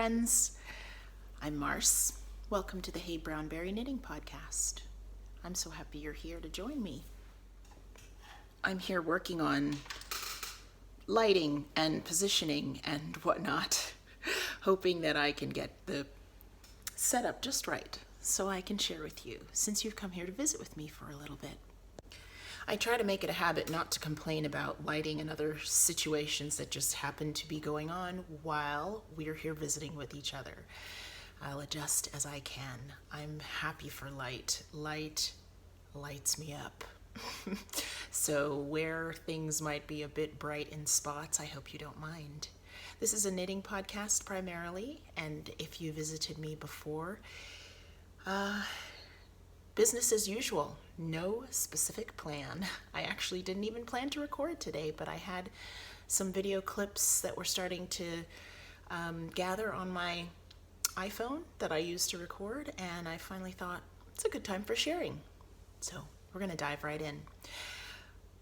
friends. I'm Mars. Welcome to the heyBrownBerry Knitting Podcast. I'm so happy you're here to join me. I'm here working on lighting and positioning and whatnot, hoping that I can get the setup just right so I can share with you, since you've come here to visit with me for a little bit. I try to make it a habit not to complain about lighting and other situations that just happen to be going on while we're here visiting with each other. I'll adjust as I can. I'm happy for light. Light lights me up. So where things might be a bit bright in spots, I hope you don't mind. This is a knitting podcast primarily, and if you visited me before, business as usual, no specific plan. I actually didn't even plan to record today, but I had some video clips that were starting to gather on my iPhone that I use to record, and I finally thought it's a good time for sharing. So we're going to dive right in.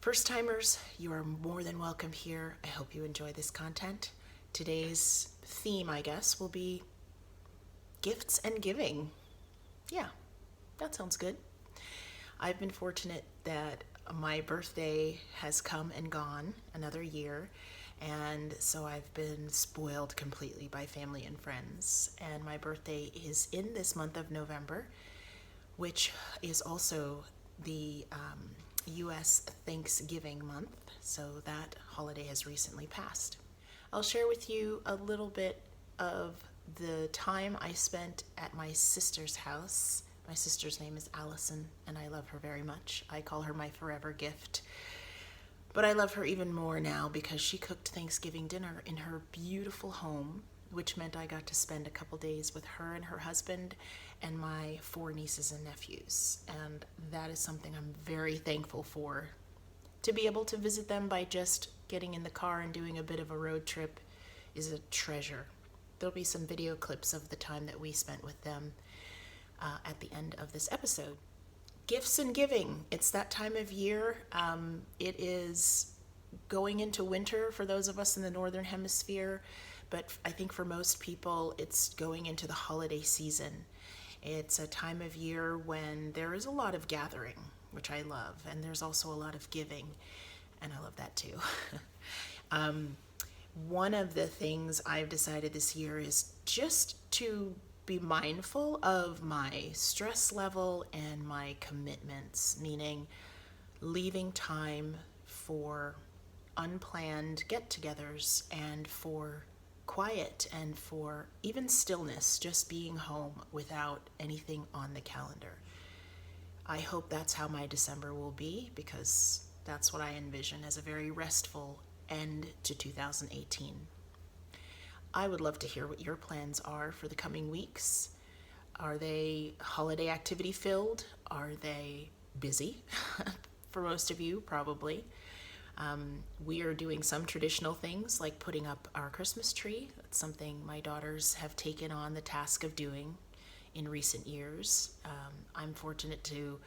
First timers, you are more than welcome here. I hope you enjoy this content. Today's theme, I guess, will be gifts and giving. Yeah. That sounds good. I've been fortunate that my birthday has come and gone another year, and so I've been spoiled completely by family and friends. And my birthday is in this month of November, which is also the U.S. Thanksgiving month, so that holiday has recently passed. I'll share with you a little bit of the time I spent at my sister's house. My sister's name is Allison, and I love her very much. I call her my forever gift. But I love her even more now because she cooked Thanksgiving dinner in her beautiful home, which meant I got to spend a couple days with her and her husband and my 4 nieces and nephews. And that is something I'm very thankful for. To be able to visit them by just getting in the car and doing a bit of a road trip is a treasure. There'll be some video clips of the time that we spent with them at the end of this episode. Gifts and giving. It's that time of year. It is going into winter for those of us in the Northern Hemisphere, but I think for most people, it's going into the holiday season. It's a time of year when there is a lot of gathering, which I love, and there's also a lot of giving, and I love that too. One of the things I've decided this year is just to be mindful of my stress level and my commitments, meaning leaving time for unplanned get-togethers and for quiet and for even stillness, just being home without anything on the calendar. I hope that's how my December will be, because that's what I envision as a very restful end to 2018. I would love to hear what your plans are for the coming weeks. Are they holiday activity filled? Are they busy? For most of you, probably. We are doing some traditional things like putting up our Christmas tree. That's something my daughters have taken on the task of doing in recent years. I'm fortunate to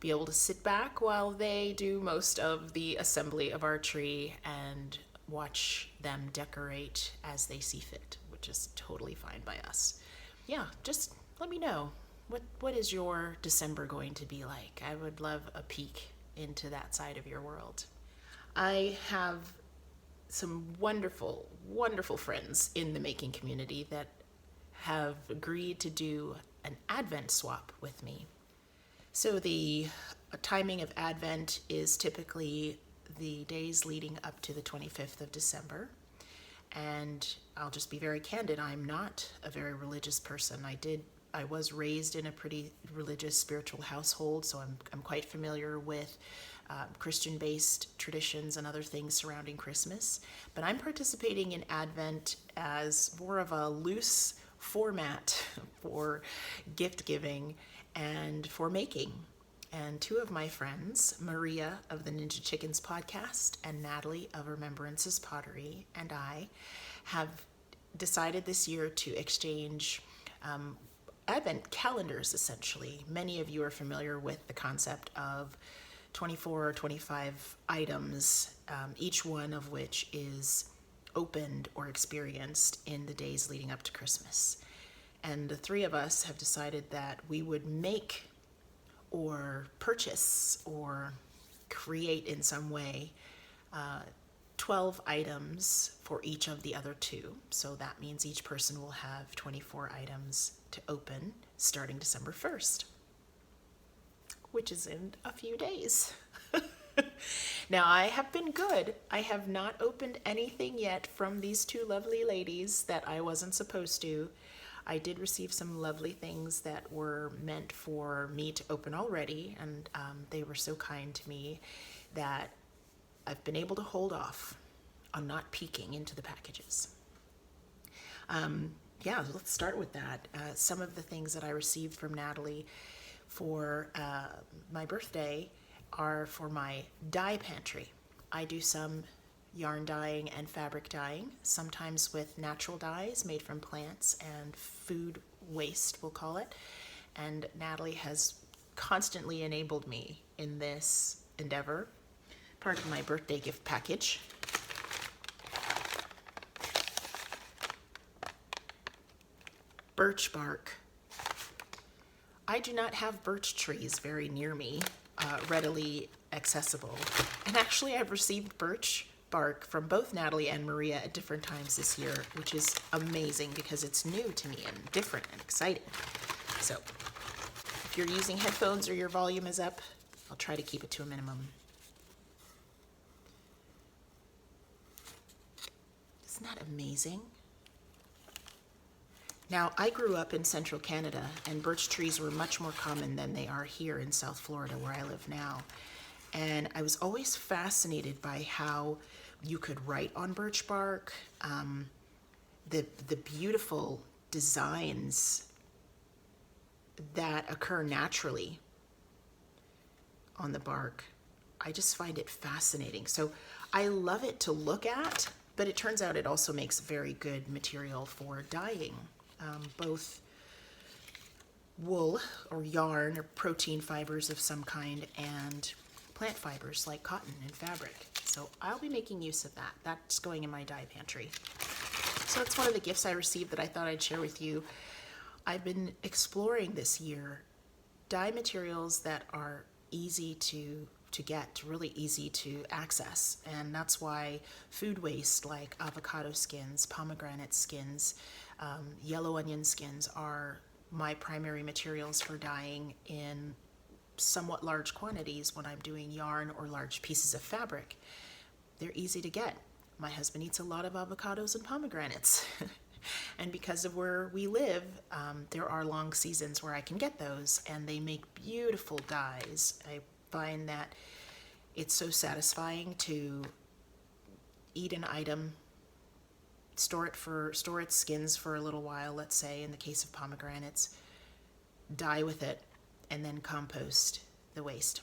be able to sit back while they do most of the assembly of our tree and watch them decorate as they see fit, which is totally fine by us. Yeah, just let me know. What is your December going to be like? I would love a peek into that side of your world. I have some wonderful, wonderful friends in the making community that have agreed to do an Advent swap with me. So the timing of Advent is typically the days leading up to the 25th of December. And I'll just be very candid, I'm not a very religious person. I was raised in a pretty religious, spiritual household, so I'm quite familiar with Christian-based traditions and other things surrounding Christmas. But I'm participating in Advent as more of a loose format for gift giving and for making. And 2 of my friends, Maria of the Ninja Chickens podcast and Natalie of Remembrances Pottery, and I have decided this year to exchange Advent calendars, essentially. Many of you are familiar with the concept of 24 or 25 items, each one of which is opened or experienced in the days leading up to Christmas. And the three of us have decided that we would make or purchase or create in some way 12 items for each of the other two. So that means each person will have 24 items to open starting December 1st, which is in a few days. Now, I have been good. I have not opened anything yet from these two lovely ladies that I wasn't supposed to. I did receive some lovely things that were meant for me to open already, and they were so kind to me that I've been able to hold off on not peeking into the packages. Yeah, let's start with that. Some of the things that I received from Natalie for my birthday are for my dye pantry. I do some yarn dyeing and fabric dyeing, sometimes with natural dyes made from plants and food waste, we'll call it. And Natalie has constantly enabled me in this endeavor. Part of my birthday gift package. Birch bark. I do not have birch trees very near me, readily accessible. And actually I've received birch bark from both Natalie and Maria at different times this year, which is amazing because it's new to me and different and exciting. So if you're using headphones or your volume is up, I'll try to keep it to a minimum. Isn't that amazing? Now, I grew up in central Canada, and birch trees were much more common than they are here in South Florida, where I live now. And I was always fascinated by how you could write on birch bark, the beautiful designs that occur naturally on the bark. I just find it fascinating. So I love it to look at, but it turns out it also makes very good material for dyeing. Both wool or yarn or protein fibers of some kind and plant fibers like cotton and fabric. So I'll be making use of that. That's going in my dye pantry. So that's one of the gifts I received that I thought I'd share with you. I've been exploring this year dye materials that are easy to get, really easy to access. And that's why food waste like avocado skins, pomegranate skins, yellow onion skins are my primary materials for dyeing in somewhat large quantities when I'm doing yarn or large pieces of fabric. They're easy to get. My husband eats a lot of avocados and pomegranates. And because of where we live, there are long seasons where I can get those, and they make beautiful dyes. I find that it's so satisfying to eat an item, store its skins for a little while, let's say in the case of pomegranates, dye with it, and then compost the waste.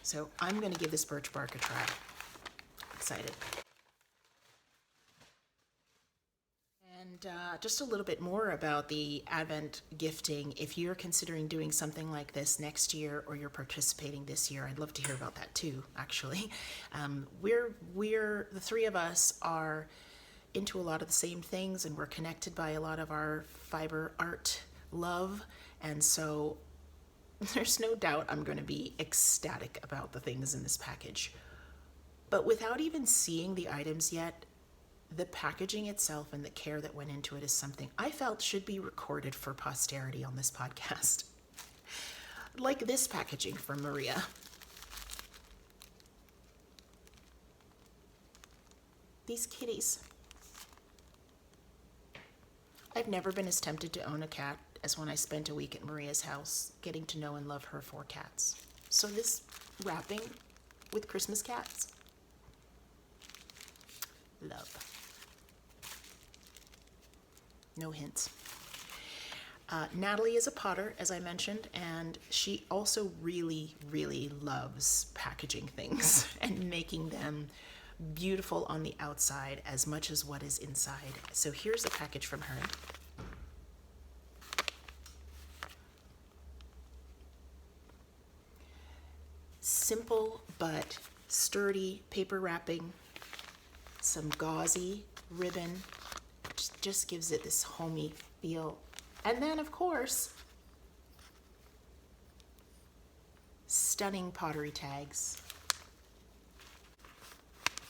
So I'm going to give this birch bark a try. Excited. And just a little bit more about the Advent gifting. If you're considering doing something like this next year or you're participating this year, I'd love to hear about that too, actually. We're the three of us are into a lot of the same things, and we're connected by a lot of our fiber art love. And so there's no doubt I'm going to be ecstatic about the things in this package. But without even seeing the items yet, the packaging itself and the care that went into it is something I felt should be recorded for posterity on this podcast. Like this packaging from Maria. These kitties. I've never been as tempted to own a cat as when I spent a week at Maria's house getting to know and love her 4 cats. So this wrapping with Christmas cats, love. No hints. Natalie is a potter, as I mentioned, and she also really, really loves packaging things and making them beautiful on the outside as much as what is inside. So here's a package from her. Simple but sturdy paper wrapping, some gauzy ribbon. Just gives it this homey feel. And then, of course, stunning pottery tags.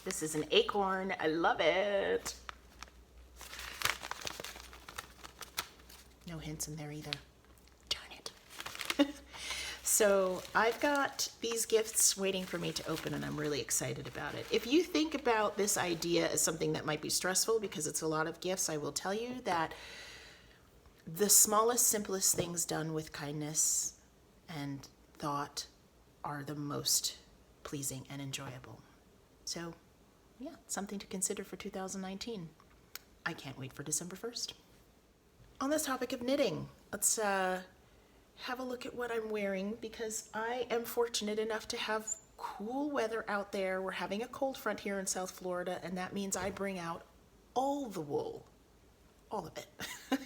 This is an acorn. I love it. No hints in there either. Darn it. So I've got these gifts waiting for me to open, and I'm really excited about it. If you think about this idea as something that might be stressful because it's a lot of gifts, I will tell you that the smallest, simplest things done with kindness and thought are the most pleasing and enjoyable. So yeah, something to consider for 2019. I can't wait for December 1st. On this topic of knitting, let's have a look at what I'm wearing, because I am fortunate enough to have cool weather out there. We're having a cold front here in South Florida, and that means I bring out all the wool, all of it.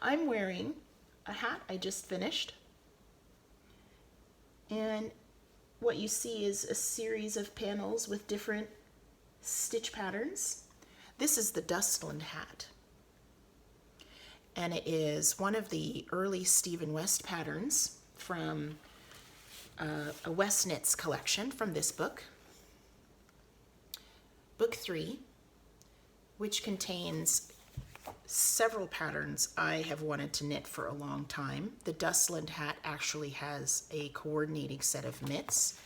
I'm wearing a hat I just finished, and what you see is a series of panels with different stitch patterns. This is the Dustland hat, and it is one of the early Stephen West patterns from a West Knits collection from this book, book 3, which contains several patterns I have wanted to knit for a long time. The Dustland hat actually has a coordinating set of mitts.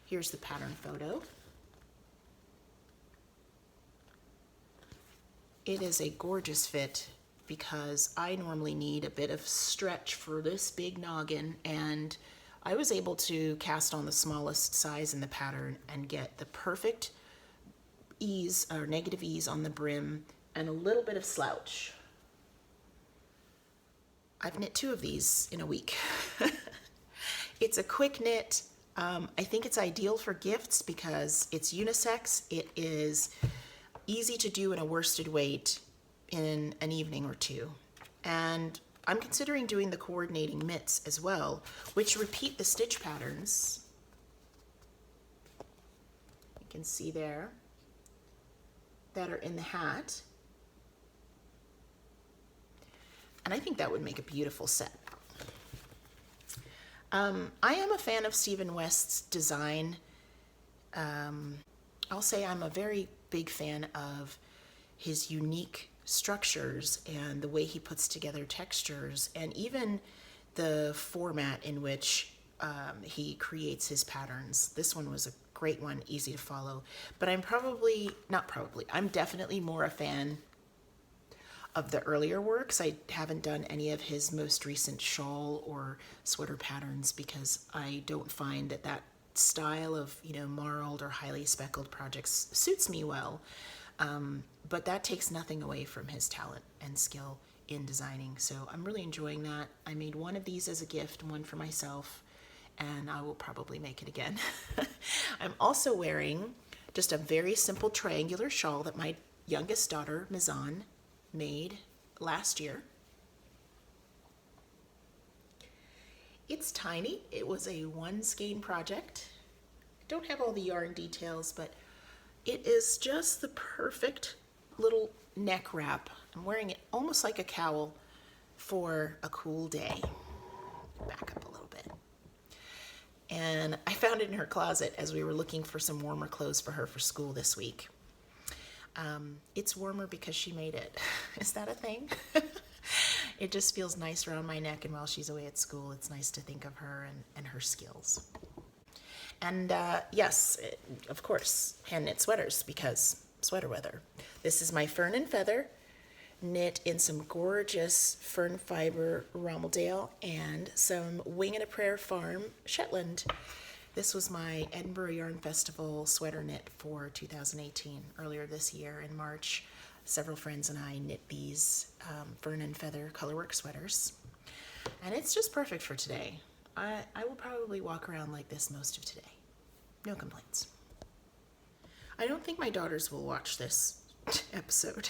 Here's the pattern photo. It is a gorgeous fit because I normally need a bit of stretch for this big noggin, and I was able to cast on the smallest size in the pattern and get the perfect ease or negative ease on the brim and a little bit of slouch. I've knit 2 of these in a week. It's a quick knit. I think it's ideal for gifts because it's unisex. It is easy to do in a worsted weight in an evening or 2. And I'm considering doing the coordinating mitts as well, which repeat the stitch patterns. You can see there that are in the hat. And I think that would make a beautiful set. I am a fan of Stephen West's design. I'll say I'm a very big fan of his unique structures and the way he puts together textures, and even the format in which he creates his patterns. This one was a great one, easy to follow. But I'm definitely more a fan of the earlier works. I haven't done any of his most recent shawl or sweater patterns because I don't find that style of, marled or highly speckled projects suits me well. But that takes nothing away from his talent and skill in designing. So I'm really enjoying that. I made one of these as a gift, one for myself, and I will probably make it again. I'm also wearing just a very simple triangular shawl that my youngest daughter, Mizan, made last year. It's tiny. It was a 1 skein project. I don't have all the yarn details, but it is just the perfect little neck wrap. I'm wearing it almost like a cowl for a cool day. Back up a little bit. And I found it in her closet as we were looking for some warmer clothes for her for school this week. It's warmer because she made it. Is that a thing? It just feels nice around my neck, and while she's away at school, it's nice to think of her and her skills. And yes, of course, hand knit sweaters because sweater weather. This is my Fern and Feather, knit in some gorgeous fern fiber Rommeldale and some Wing and a Prayer Farm Shetland. This was my Edinburgh Yarn Festival sweater knit for 2018. Earlier this year in March, several friends and I knit these Fern and Feather colorwork sweaters. And it's just perfect for today. I will probably walk around like this most of today. No complaints. I don't think my daughters will watch this episode,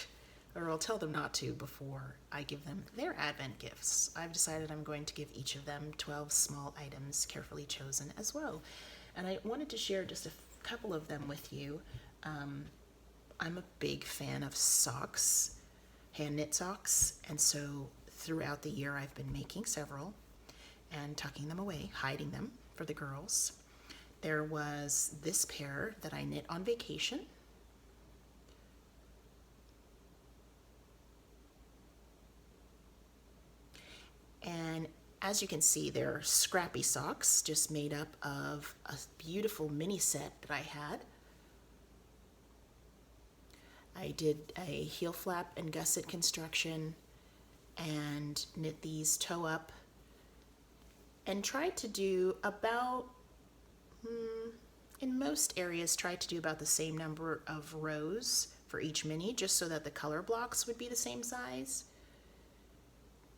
or I'll tell them not to before I give them their Advent gifts. I've decided I'm going to give each of them 12 small items carefully chosen as well. And I wanted to share just a couple of them with you. I'm a big fan of socks, hand knit socks, and so throughout the year I've been making several and tucking them away, hiding them for the girls. There was this pair that I knit on vacation. And as you can see, they're scrappy socks, just made up of a beautiful mini set that I had. I did a heel flap and gusset construction and knit these toe up and tried to do about, in most areas, tried to do about the same number of rows for each mini, just so that the color blocks would be the same size.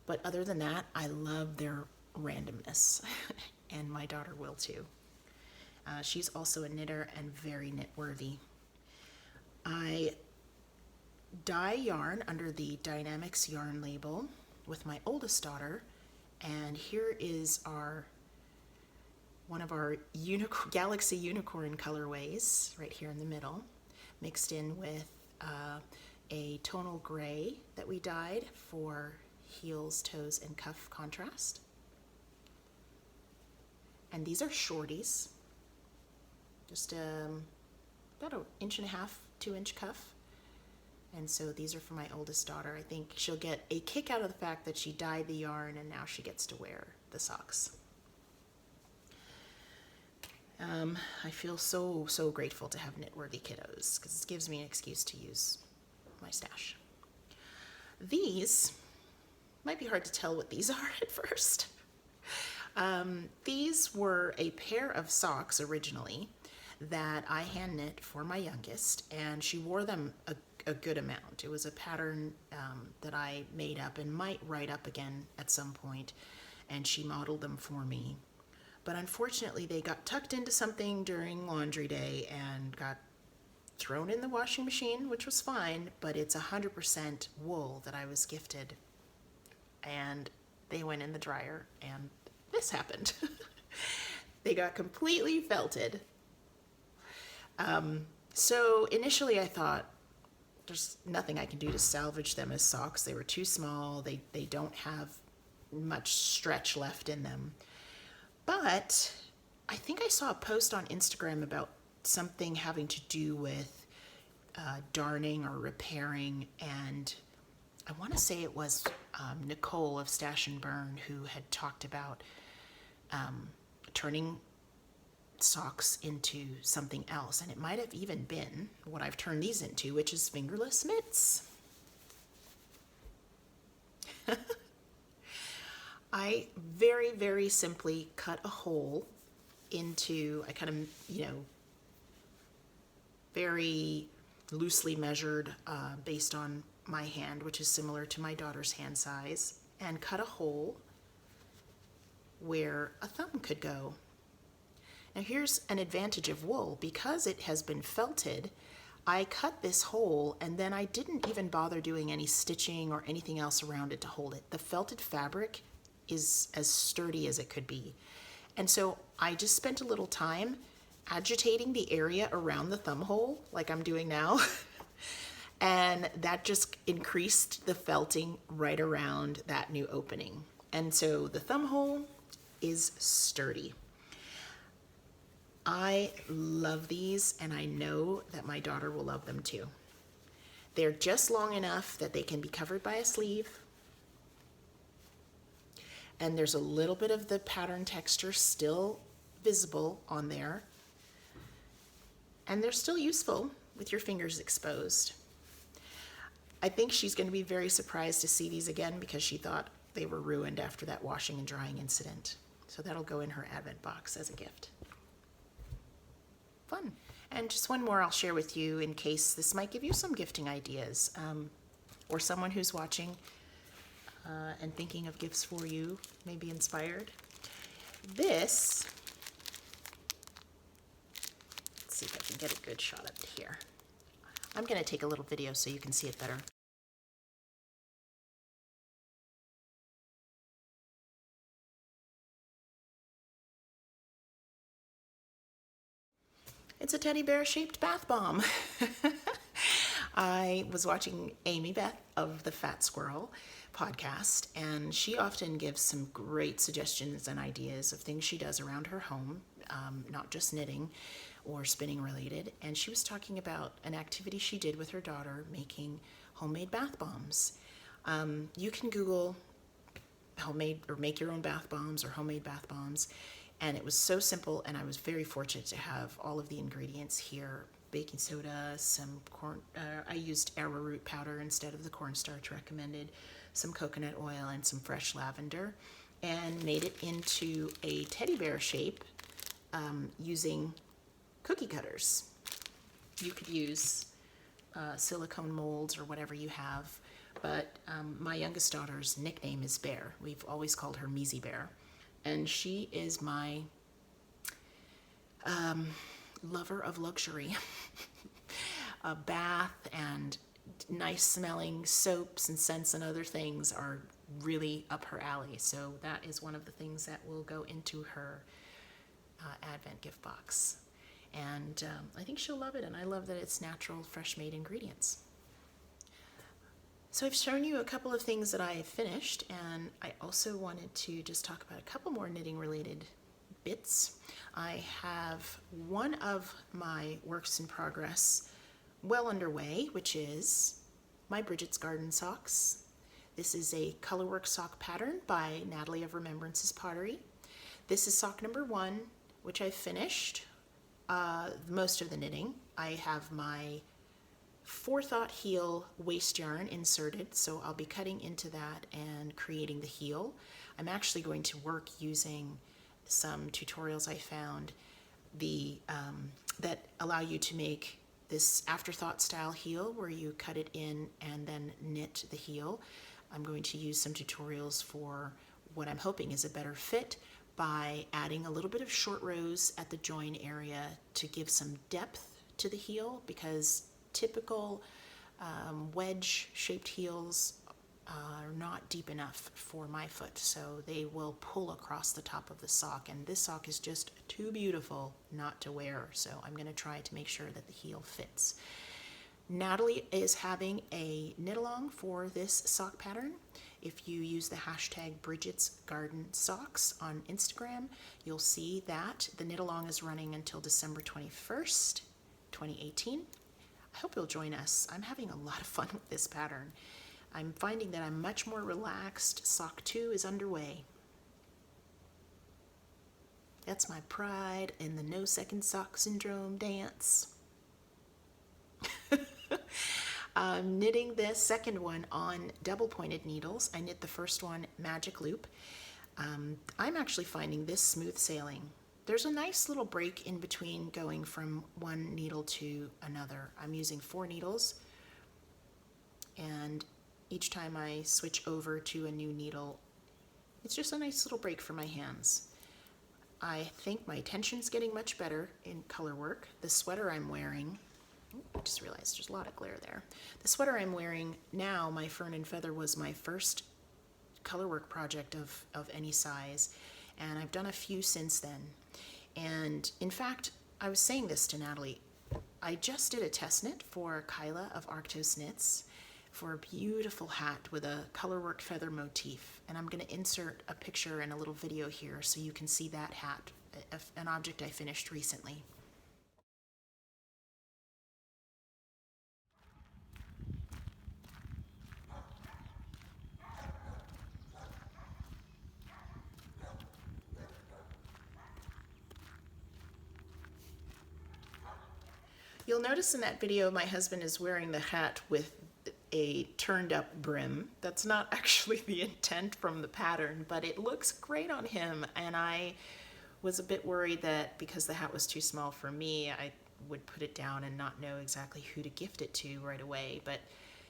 But other than that, I love their randomness, and my daughter will too. She's also a knitter and very knit-worthy. I dye yarn under the Dynamics yarn label with my oldest daughter, and here is one of our Galaxy Unicorn colorways right here in the middle, mixed in with a tonal gray that we dyed for heels, toes, and cuff contrast. And these are shorties, just about an 1.5 inch, 2-inch cuff. And so these are for my oldest daughter. I think she'll get a kick out of the fact that she dyed the yarn and now she gets to wear the socks. I feel so grateful to have knit-worthy kiddos because it gives me an excuse to use my stash. These might be hard to tell what these are at first. These were a pair of socks originally that I hand knit for my youngest, and she wore them a good amount. It was a pattern that I made up and might write up again at some point, and she modeled them for me. But unfortunately, they got tucked into something during laundry day and got thrown in the washing machine, which was fine, but it's 100% wool that I was gifted. And they went in the dryer, and this happened. They got completely felted. So initially I thought, there's nothing I can do to salvage them as socks. They were too small. They don't have much stretch left in them. But I think I saw a post on Instagram about something having to do with darning or repairing, and I want to say it was Nicole of Stash and Burn who had talked about turning socks into something else, and it might have even been what I've turned these into, which is fingerless mitts. I very simply cut a hole into, I kind of, very loosely measured based on my hand, which is similar to my daughter's hand size, and cut a hole where a thumb could go. Now here's an advantage of wool. Because it has been felted, I cut this hole and then I didn't even bother doing any stitching or anything else around it to hold it. The felted fabric is as sturdy as it could be. And so I just spent a little time agitating the area around the thumb hole like I'm doing now. And that just increased the felting right around that new opening. And so the thumb hole is sturdy. I love these, and I know that my daughter will love them too. They're just long enough that they can be covered by a sleeve. And there's a little bit of the pattern texture still visible on there. And they're still useful with your fingers exposed. I think she's going to be very surprised to see these again because she thought they were ruined after that washing and drying incident. So that'll go in her advent box as a gift. Fun. And just one more I'll share with you in case this might give you some gifting ideas, or someone who's watching and thinking of gifts for you may be inspired. This, let's see if I can get a good shot up here. I'm going to take a little video so you can see it better. It's a teddy bear shaped bath bomb. I was watching Amy Beth of the Fat Squirrel podcast, and she often gives some great suggestions and ideas of things she does around her home, not just knitting or spinning related. And she was talking about an activity she did with her daughter, making homemade bath bombs. You can Google homemade or make your own bath bombs or homemade bath bombs, and it was so simple, and I was very fortunate to have all of the ingredients here: baking soda, some corn, I used arrowroot powder instead of the cornstarch recommended, some coconut oil, and some fresh lavender, and made it into a teddy bear shape using cookie cutters. You could use silicone molds or whatever you have, but my youngest daughter's nickname is Bear. We've always called her Measy Bear, and she is my lover of luxury. A bath and nice smelling soaps and scents and other things are really up her alley. So that is one of the things that will go into her Advent gift box. And I think she'll love it, and I love that it's natural, fresh made ingredients. So I've shown you a couple of things that I have finished, and I also wanted to just talk about a couple more knitting related bits. I have one of my works in progress well underway, which is my Brigitte's Garden socks. This is a colorwork sock pattern by Natalie of Remembrance's Pottery. This is sock number 1, which I finished most of the knitting. I have my Forethought heel waste yarn inserted, so I'll be cutting into that and creating the heel. I'm actually going to work using some tutorials I found that allow you to make this afterthought style heel where you cut it in and then knit the heel. I'm going to use some tutorials for what I'm hoping is a better fit by adding a little bit of short rows at the join area to give some depth to the heel, because typical wedge shaped heels are not deep enough for my foot, so they will pull across the top of the sock, and this sock is just too beautiful not to wear, so I'm going to try to make sure that the heel fits. Natalie is having a knit along for this sock pattern. If you use the hashtag Brigitte's Garden Socks on Instagram, you'll see that the knit along is running until December 21st, 2018. I hope you'll join us. I'm having a lot of fun with this pattern. I'm finding that I'm much more relaxed. Sock 2 is underway. That's my pride in the no second sock syndrome dance. I'm knitting this second one on double pointed needles. I knit the first one magic loop. I'm actually finding this smooth sailing. There's a nice little break in between going from one needle to another. I'm using 4 needles, and each time I switch over to a new needle, it's just a nice little break for my hands. I think my tension's getting much better in color work. The sweater I'm wearing, I just realized there's a lot of glare there. The sweater I'm wearing now, my Fern and Feather, was my first color work project of any size, and I've done a few since then. And in fact, I was saying this to Natalie, I just did a test knit for Kyla of ArctosKnits for a beautiful hat with a colorwork feather motif, and I'm going to insert a picture and a little video here so you can see that hat, an object I finished recently. You'll notice in that video my husband is wearing the hat with a turned up brim. That's not actually the intent from the pattern, but it looks great on him, and I was a bit worried that because the hat was too small for me, I would put it down and not know exactly who to gift it to right away. But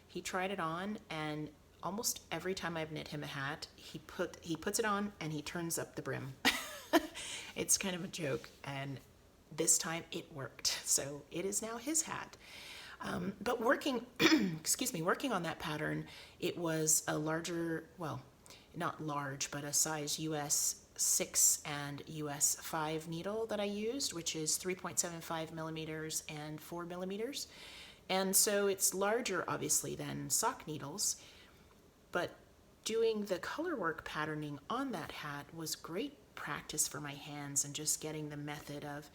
he tried it on, and almost every time I've knit him a hat, he puts it on and he turns up the brim. It's kind of a joke, and this time it worked, so it is now his hat. But working, working on that pattern, it was a larger, well, not large, but a size US 6 and US 5 needle that I used, which is 3.75 millimeters and 4 millimeters. And so it's larger, obviously, than sock needles, but doing the color work patterning on that hat was great practice for my hands and just getting the method of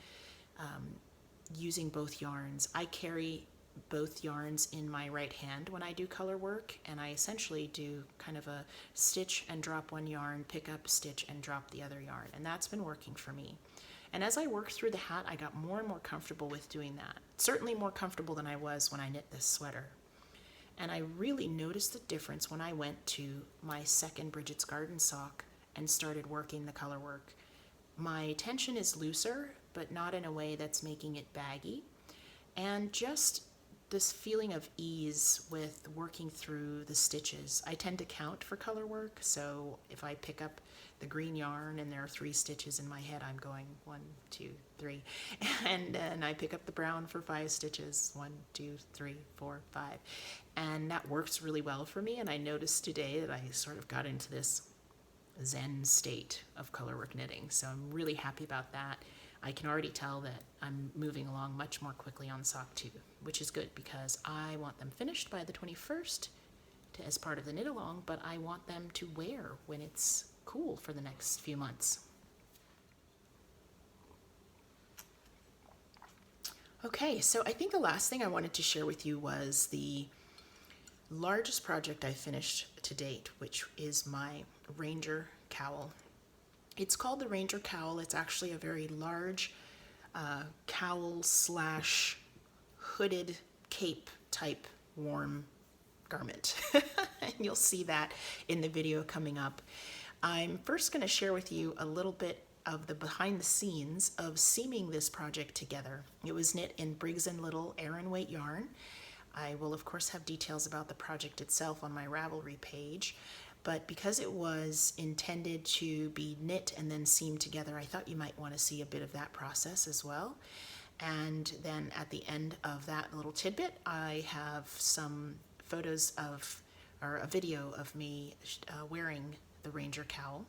using both yarns. I carry both yarns in my right hand when I do color work, and I essentially do kind of a stitch and drop one yarn, pick up, stitch, and drop the other yarn, and that's been working for me. And as I worked through the hat, I got more and more comfortable with doing that. Certainly more comfortable than I was when I knit this sweater. And I really noticed the difference when I went to my second Brigitte's Garden sock and started working the color work. My tension is looser, but not in a way that's making it baggy. And just this feeling of ease with working through the stitches. I tend to count for color work, so if I pick up the green yarn and there are 3 stitches in my head, I'm going 1, 2, 3. And then I pick up the brown for 5 stitches, 1, 2, 3, 4, 5. And that works really well for me, and I noticed today that I sort of got into this zen state of color work knitting, so I'm really happy about that. I can already tell that I'm moving along much more quickly on sock 2, which is good because I want them finished by the 21st as part of the knit along, but I want them to wear when it's cool for the next few months. Okay, so I think the last thing I wanted to share with you was the largest project I finished to date, which is my Ranger cowl. It's called the Ranger Cowl. It's actually a very large cowl slash hooded cape type warm garment. And you'll see that in the video coming up. I'm first going to share with you a little bit of the behind the scenes of seaming this project together. It was knit in Briggs & Little Aran weight yarn. I will of course have details about the project itself on my Ravelry page, but because it was intended to be knit and then seamed together, I thought you might want to see a bit of that process as well. And then at the end of that little tidbit, I have some photos of, or a video of me wearing the Ranger cowl.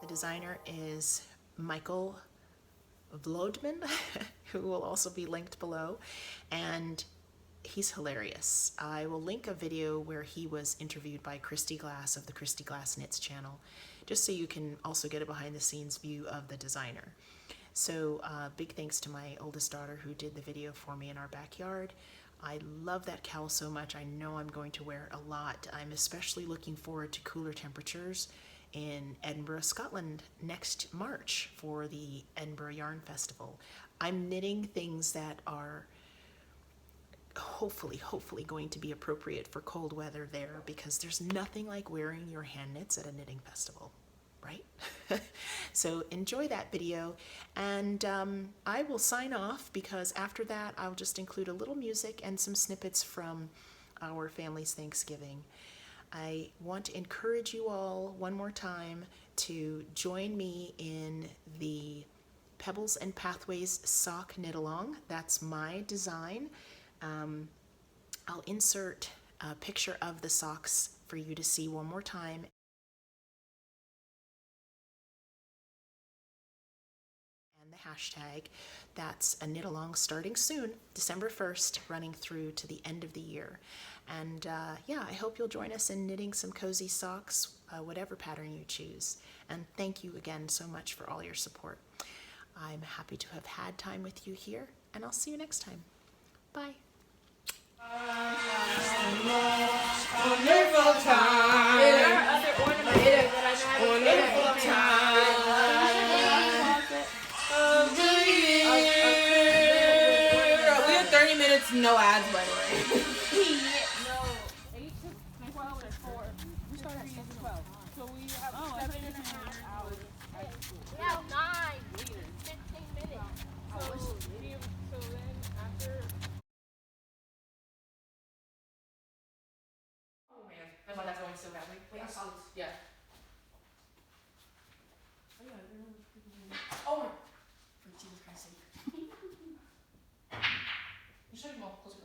The designer is Michael Vloedman, who will also be linked below. And he's hilarious. I will link a video where he was interviewed by Christy Glass of the Christy Glass Knits channel, just so you can also get a behind the scenes view of the designer. So big thanks to my oldest daughter who did the video for me in our backyard. I love that cowl so much. I know I'm going to wear it a lot. I'm especially looking forward to cooler temperatures in Edinburgh, Scotland next March for the Edinburgh Yarn Festival. I'm knitting things that are hopefully going to be appropriate for cold weather there, because there's nothing like wearing your hand knits at a knitting festival, right? So enjoy that video, and I will sign off, because after that I'll just include a little music and some snippets from our family's Thanksgiving. I want to encourage you all one more time to join me in the Pebbles and Pathways sock knit along. That's my design. I'll insert a picture of the socks for you to see one more time. And the hashtag. That's a knit along starting soon, December 1st, running through to the end of the year. And yeah, I hope you'll join us in knitting some cozy socks, whatever pattern you choose. And thank you again so much for all your support. I'm happy to have had time with you here, and I'll see you next time. Bye. Wonderful time. There are other ornaments that I know. Wonderful time of the year. We have 30 minutes, no ads, by the way. No, 8 to 12 or 4. We started at 12. So we have 7.5 hours at school. We have 15 minutes. So then after. Oh man, that's why that's going so badly. Wait, I saw this. Yeah. Oh yeah, oh my. For Jesus Christ's sake. You should have more closer.